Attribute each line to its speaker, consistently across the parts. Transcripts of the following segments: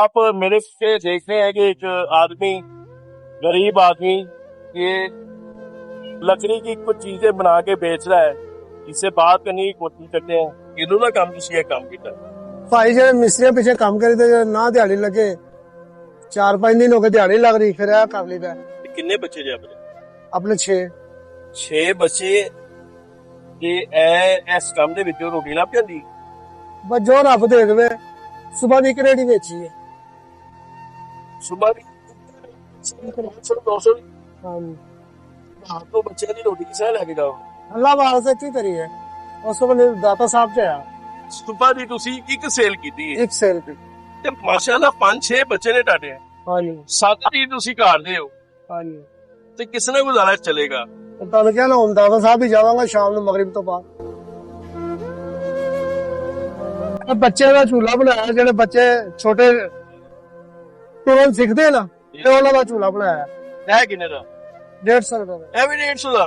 Speaker 1: आप मेरे से देख रहे हैं कि एक आदमी, गरीब आदमी, ये लकड़ी की कुछ चीजें बना के बेच रहा है। इससे बात करने की कोशिश करते हैं। किन्होंने काम किया, काम किया
Speaker 2: भाई ਜਿਹੜੇ ਮਿਸਤਰੀਆਂ ਪਿੱਛੇ ਕੰਮ ਕਰੀ ਤੇ ਨਾ ਦਿਹਾੜੀ ਲੱਗੇ 4-5 ਦਿਨ ਹੋ ਗਏ ਦਿਹਾੜੀ ਲੱਗ ਰਹੀ ਫਿਰ ਇਹ ਕਰ ਲਈਦਾ
Speaker 1: ਕਿੰਨੇ ਬੱਚੇ ਜੇ
Speaker 2: ਆਪਣੇ 6
Speaker 1: 6 ਬੱਚੇ ਤੇ ਇਸ ਕੰਮ ਦੇ ਵਿੱਚੋਂ ਰੋਟੀ ਲੱਭ ਜਾਂਦੀ।
Speaker 2: ਬਸ ਜੋ ਰੱਬ ਦੇ ਦੇਵੇ ਸਵੇਰ ਦੀ ਕਰੇੜੀ ਵੇਚੀ ਹੈ
Speaker 1: ਸੁਬਾਹ ਦੀ 200
Speaker 2: ਹਾਂ
Speaker 1: ਰਾਤ ਤੋਂ ਬੱਚਿਆਂ ਦੀ ਰੋਟੀ ਕਿਸੇ ਲੈ ਕੇ ਜਾਓ।
Speaker 2: ਅੱਲਾ ਵਾਸਤੇ ਕੀ ਕਰੀਏ ਉਸ ਵੇਲੇ ਦਾਤਾ ਸਾਹਿਬ ਚ ਆ
Speaker 1: ਸੁਬਾਹ ਦੀ ਤੁਸੀਂ ਇੱਕ ਸੇਲ ਕੀਤੀ ਹੈ
Speaker 2: ਇੱਕ ਸੇਲ
Speaker 1: ਤੇ ਮਾਸ਼ਾਅੱਲਾ 5-6 ਬੱਚੇ ਨੇ ਤੁਹਾਡੇ।
Speaker 2: ਹਾਂਜੀ
Speaker 1: 7 ਦੀ ਤੁਸੀਂ ਘਰ ਦੇ ਹੋ
Speaker 2: ਹਾਂਜੀ
Speaker 1: ਤੇ ਕਿਸ ਨੇ ਗੁਜ਼ਾਰਾ ਚਲੇਗਾ।
Speaker 2: ਤੁਹਾਨੂੰ ਕਿਹਾ ਨਾ ਹੁਣ ਦਾਤਾ ਸਾਹਿਬ ਹੀ ਜਾਵਾਂਗਾ ਸ਼ਾਮ ਨੂੰ ਮਗਰਿਬ ਤੋਂ ਬਾਅਦ। ਬੱਚੇ ਦਾ ਝੂਲਾ ਬਣਾਇਆ ਜਿਹੜੇ ਬੱਚੇ ਛੋਟੇ ਤੁਰਨ ਸਿੱਖਦੇ ਨਾ ਤੇ ਉਹਨਾਂ ਦਾ ਝੂਲਾ ਬਣਾਇਆ
Speaker 1: ਇਹ ਕਿੰਨੇ ਦਾ?
Speaker 2: 150 ਰੁਪਏ ਦਾ।
Speaker 1: ਇਹ ਵੀ 150 ਦਾ।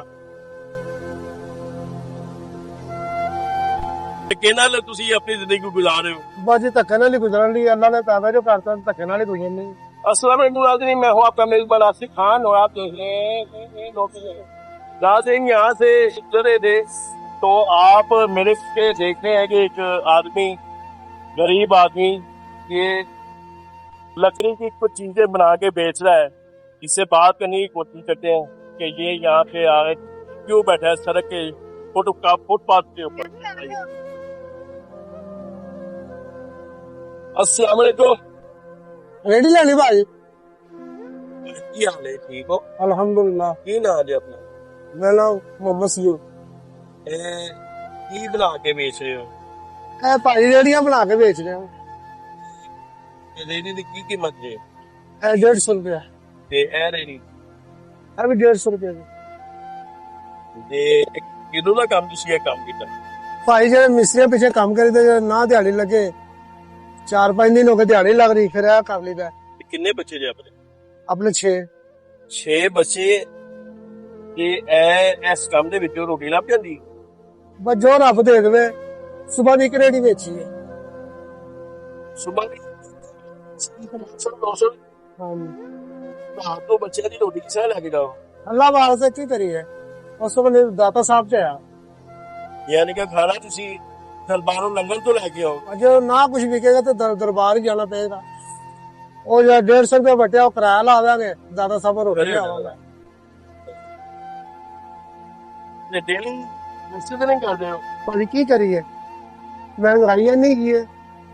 Speaker 1: ਕਿਹਨਾਂ ਨਾਲ ਤੁਸੀਂ ਆਪਣੀ ਜ਼ਿੰਦਗੀ ਗੁਜ਼ਾਰ ਰਹੇ ਹੋ?
Speaker 2: ਬਾਜੀ ਧੱਕੇ ਨਾਲ ਹੀ ਗੁਜ਼ਰਨ ਲਈ ਅੱਲਾ ਨੇ ਪੈਦਾ ਜੋ ਕਰਤਾ ਧੱਕੇ ਨਾਲ ਹੀ गुजरन नहीं।
Speaker 1: अस्सलाम वालेकुम नाज़रीन, मैं हूँ आपका मेज़बान आसिफ खान और आप देख रहे हैं नाज़रीन यहाँ से गुजरे थे तो आप मेरे से देख रहे हैं कि एक आदमी, गरीब आदमी, ये लकड़ी की कुछ चीजें बना के बेच रहा है। इससे बात करने की कोशिश करते हैं कि ये यहाँ पे आगे क्यों बैठा है सड़क के फुटपाथ के ऊपर। अस्सलाम वालेकुम।
Speaker 2: रेडी लेनी भाई
Speaker 1: ਕੀ ਹਾਲ ਹੈ? ਠੀਕ ਹੋ?
Speaker 2: अल्हम्दुलिल्लाह।
Speaker 1: ਕੀ ਨਾਂ ਜੀ ਆਪਣਾ?
Speaker 2: मेरा नाम मोहम्मद सयूर।
Speaker 1: ਇਹ ਕੀ ਬਣਾ ਕੇ ਵੇਚ ਰਹੇ ਹੋ?
Speaker 2: ਇਹ ਭਾਈ ਰੇੜੀਆਂ ਬਣਾ ਕੇ ਵੇਚ ਰਹੇ ਹਾਂ।
Speaker 1: ਇਹ ਰੇਹੜੀ ਦੀ ਕੀ ਕੀਮਤ ਜੇ?
Speaker 2: ਇਹ 150 ਰੁਪਏ
Speaker 1: ਤੇ ਇਹ ਰੇਹੜੀ
Speaker 2: ਇਹ ਵੀ 150 ਰੁਪਏ ਦੀ।
Speaker 1: ਤੇ ਕਿਦੋਂ ਦਾ ਕੰਮ ਤੁਸੀਂ ਇਹ ਕੰਮ ਕੀਤਾ?
Speaker 2: ਭਾਈ ਜਿਹੜੇ ਮਿਸਤਰੀਆਂ ਪਿੱਛੇ ਕੰਮ ਕਰੀ ਤੇ ਨਾ ਦਿਹਾੜੀ ਲੱਗੇ 4-5 ਦਿਨ ਹੋ ਗਏ ਦਿਹਾੜੀ ਲੱਗ ਰਹੀ ਫਿਰ ਇਹ ਕਰ ਲਈਦਾ।
Speaker 1: ਕਿੰਨੇ ਬੱਚੇ ਜੇ
Speaker 2: ਆਪਣੇ 6
Speaker 1: 6 ਬੱਚੇ ਤੇ ਇਸ ਕੰਮ ਦੇ ਵਿੱਚੋਂ ਰੋਟੀ ਲੱਭ ਜਾਂਦੀ।
Speaker 2: ਬਸ ਜੋ ਰੱਬ ਦੇ ਦੇਵੇ ਸਵੇਰ ਦੀ ਕਰੇੜੀ ਵੇਚੀ ਹੈ
Speaker 1: ਸੁਬਾਹ ਦੀ 200
Speaker 2: ਹਾਂ
Speaker 1: ਰਾਤ ਤੋਂ ਬੱਚਿਆਂ ਦੀ ਰੋਟੀ ਕਿਸੇ ਲੈ ਕੇ ਜਾਓ।
Speaker 2: ਅੱਲਾ ਵਾਸਤੇ ਕੀ ਕਰੀਏ ਉਸ ਵੇਲੇ ਦਾਤਾ ਸਾਹਿਬ ਚ ਆ
Speaker 1: ਯਾਨੀ ਕਿ ਖਾਣਾ ਤੁਸੀਂ ਦਰਬਾਰੋਂ ਲੰਗਰ ਤੋਂ ਲੈ ਕੇ ਆਓ।
Speaker 2: ਜੇ ਨਾ ਕੁਝ ਵਿਕੇਗਾ ਤੇ ਦਰਬਾਰ ਹੀ ਜਾਣਾ ਪਏਗਾ। ਉਹ ਜਿਹੜਾ 150 ਰੁਪਏ ਬਟਿਆ ਉਹ ਕਿਰਾਇਆ ਲਾ ਦਾਂਗੇ ਦਾਦਾ ਸਾਹਿਬ ਰੋਟੀ ਲਿਆਵਾਂਗੇ।
Speaker 1: ਤੇ ਡੇਲੀ ਮੁਸਤ ਨਹੀਂ ਕਰਦੇ ਹੋ?
Speaker 2: ਭਾਜੀ ਕੀ ਕਰੀਏ ਮਹਿੰਗਾਈ ਨਹੀਂ ਕੀ ਹੈ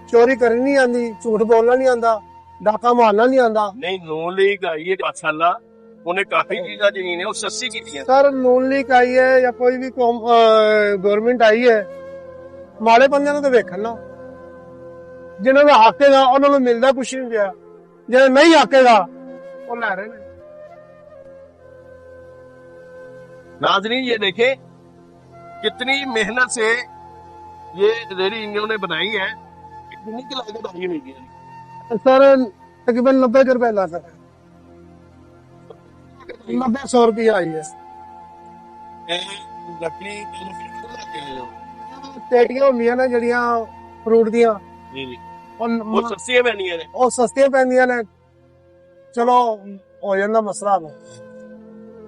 Speaker 2: ਚੋਰੀ ਕਰਨੀ ਨਹੀਂ ਆਂਦੀ ਝੂਠ ਬੋਲਣਾ ਨਹੀਂ ਆਂਦਾ ਡਾਕਾ ਮਾਰਨਾ ਨਹੀਂ ਆਂਦਾ।
Speaker 1: ਨਹੀਂ ਨੂਨ ਲੀਗ ਆਈ ਹੈ ਮਾਸ਼ਾਅੱਲਾ, ਉਹਨੇ ਕਾਫੀ ਚੀਜ਼ਾਂ ਜਿਹੜੀਆਂ ਨੇ ਉਹ ਸਸਤੀ ਕੀਤੀਆਂ।
Speaker 2: ਸਰ ਨੂਨ ਲੀਗ ਆਈ ਹੈ ਜਾਂ ਕੋਈ ਵੀ ਗਵਰਨਮੈਂਟ ਆਈ ਹੈ ਮਾੜੇ ਬੰਦਿਆਂ ਨੂੰ ਤਾਂ ਵੇਖਣ ਨਾ ਜਿਹਨਾਂ ਦਾ ਹੱਕ ਹੈਗਾ ਉਹਨਾਂ ਨੂੰ ਮਿਲਦਾ ਕੁਛ ਨਹੀਂ ਪਿਆ ਜਿਹੜਾ ਨਹੀਂ ਹੱਕ ਹੈਗਾ ਉਹ ਲੈ ਰਹੇ ਨੇ।
Speaker 1: नाज़रीन ये देखें कितनी मेहनत से ये रेहड़ी इन्होंने बनाई है, कितनी की लागत आई हुई है।
Speaker 2: सर तकरीबन 90 रुपए ला कर 90-100 रुपये आई है।
Speaker 1: लकड़ी
Speaker 2: पेटियां ਹੁੰਦੀਆਂ ਨੇ ਜਿਹੜੀਆਂ ਫਰੂਟ ਦੀਆਂ
Speaker 1: जी जी
Speaker 2: ਉਹ
Speaker 1: वो सस्ती बनी है।
Speaker 2: ਉਹ ਸਸਤੀਆਂ ਪੈਂਦੀਆਂ ਨੇ ਚਲੋ ਹੋ ਜਾਂਦਾ ਮਸਲਾ ਨਾ।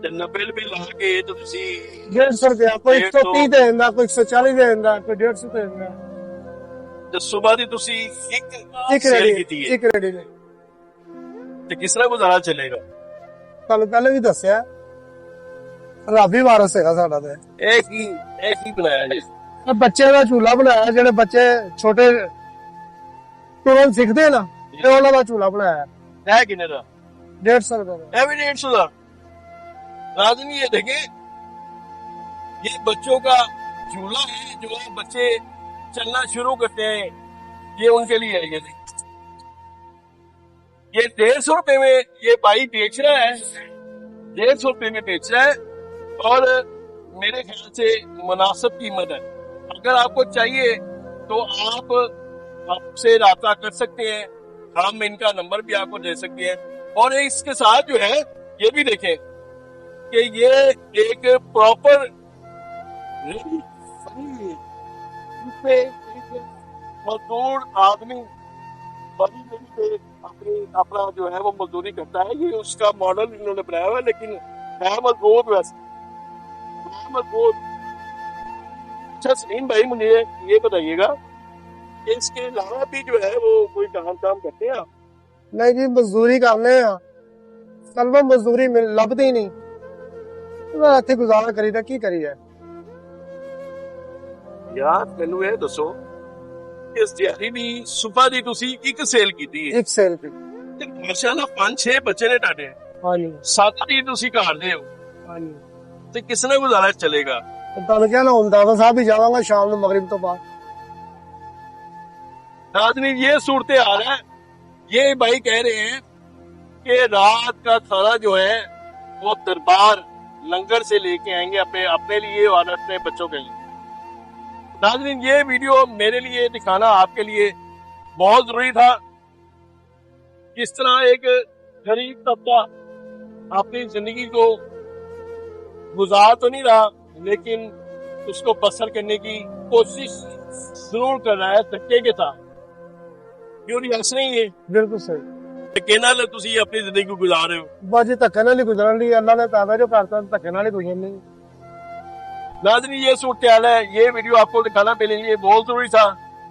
Speaker 1: 90 ਰੁਪਏ ਲਾ ਕੇ ਤੇ ਤੁਸੀਂ
Speaker 2: 150 ਰੁਪਏ ਕੋਈ 130 ਦੇ ਦਿੰਦਾ ਕੋਈ 140 ਦੇ ਦਿੰਦਾ ਕੋਈ 150 ਦੇ ਦਿੰਦਾ।
Speaker 1: ਤੇ ਸਵੇਰ ਦੀ ਤੁਸੀਂ ਇੱਕ
Speaker 2: ਇੱਕ
Speaker 1: sale
Speaker 2: ਰੇੜੀ
Speaker 1: ਕੀਤੀ ਹੈ
Speaker 2: ਇੱਕ ਰੇੜੀ ਨੇ
Speaker 1: ਤੇ ਕਿਸ ਤਰ੍ਹਾਂ ਗੁਜ਼ਾਰਾ ਚੱਲੇਗਾ?
Speaker 2: ਤੁਹਾਨੂੰ ਪਹਿਲੇ ਵੀ ਦੱਸਿਆ ਰੱਬ ਹੀ ਵਾਰਸ ਹੈਗਾ ਸਾਡਾ ਤੇ।
Speaker 1: ਇਹ ਕੀ ਬਣਾਇਆ ਜੀ?
Speaker 2: ਇਹ ਬੱਚੇ ਦਾ ਝੂਲਾ ਬਣਾਇਆ ਜਿਹੜੇ ਬੱਚੇ ਛੋਟੇ ਤੁਰਨ ਸਿੱਖਦੇ ਨਾ ਤੇ ਉਹਨਾਂ ਦਾ ਝੂਲਾ ਬਣਾਇਆ
Speaker 1: ਇਹ ਕਿੰਨੇ ਦਾ?
Speaker 2: 150 ਰੁਪਏ ਦਾ।
Speaker 1: ਇਹ भी 150 ਦਾ। नाज़रीन ये देखें ये बच्चों का झूला है जो बच्चे चलना शुरू करते हैं, ये उनके लिए है। ये 150 रुपए में ये भाई बेच रहा है, 150 रुपए में बेच रहा है और मेरे ख्याल से मुनासिब कीमत है। अगर आपको चाहिए तो आप आपसे राब्ता कर सकते हैं, हम इनका नंबर भी आपको दे सकते हैं। और इसके साथ जो है ये भी देखें कि ये एक प्रॉपर मजदूर आदमी बड़ी पे अपना जो है वो मजदूरी करता है, ये उसका मॉडल इन्होंने बनाया हुआ है, लेकिन है मजबूत वैसे, है मजबूत। अच्छा सलीम भाई, मुझे ये बताइएगा कि इसके अलावा भी जो है वो कोई काम करते हैं आप?
Speaker 2: नहीं जी, मजदूरी करने आ, तलबा मजदूरी लभदी नहीं, मैं इत्थे गुजारा करीदा, की करिए।
Speaker 1: यार ਮੈਨੂੰ ਇਹ ਦੱਸੋ ਕਿ ਇਸ ਦਿਹਾੜੀ ਦੀ ਸੁਬਾ ਦੀ ਤੁਸੀਂ ਇੱਕ ਸੇਲ ਕੀਤੀ ਹੈ
Speaker 2: एक सेल पे।
Speaker 1: ਤੇ ਮਾਸ਼ਾਅੱਲਾ 5-6 ਬੱਚੇ ਨੇ ਤੁਹਾਡੇ,
Speaker 2: हाँ जी,
Speaker 1: 7 ਦੀ ਤੁਸੀਂ ਘਰ ਦੇ ਹੋ,
Speaker 2: हाँ जी।
Speaker 1: ਤੇ ਕਿਸ ਨਾਲ ਗੁਜ਼ਾਰਾ ਚੱਲੇਗਾ?
Speaker 2: ਤੁਹਾਨੂੰ ਕਿਹਾ ਨਾ, ਹੁਣ ਦਾਦਾ ਸਾਹਿਬ ਹੀ ਜਾਵਾਂਗਾ शाम ਨੂੰ मगरिब तो बाद।
Speaker 1: नाज़रीन, ये सूरत हाल है। ये भाई कह रहे हैं कि रात का खाना जो है वो दरबार लंगर से लेके आएंगे अपने लिए और अपने बच्चों के लिए। नाज़रीन, ये वीडियो मेरे लिए दिखाना आपके लिए बहुत जरूरी था। किस तरह एक गरीब तबका अपनी जिंदगी को गुजार तो नहीं रहा, लेकिन उसको बसर करने की कोशिश जरूर कर रहा है धक्के के साथ। क्यों नहीं हंस रही है?
Speaker 2: बिल्कुल सही।
Speaker 1: धक्के नाल तुसी अपनी जिंदगी को गुजार रहे हो।
Speaker 2: बस जी धक्के नाल ही गुजरन ली, अल्लाह ने पैदा जो करता धक्के नाल ही गुजरनी।
Speaker 1: नाज़रीन, ये सूरत हाल है। ये वीडियो आपको दिखाना मेरे लिए बहुत जरूरी था।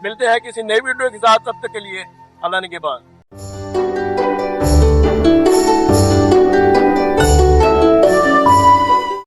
Speaker 1: मिलते हैं किसी नई वीडियो के साथ, तब तक के लिए अल्लाह ने के बाद।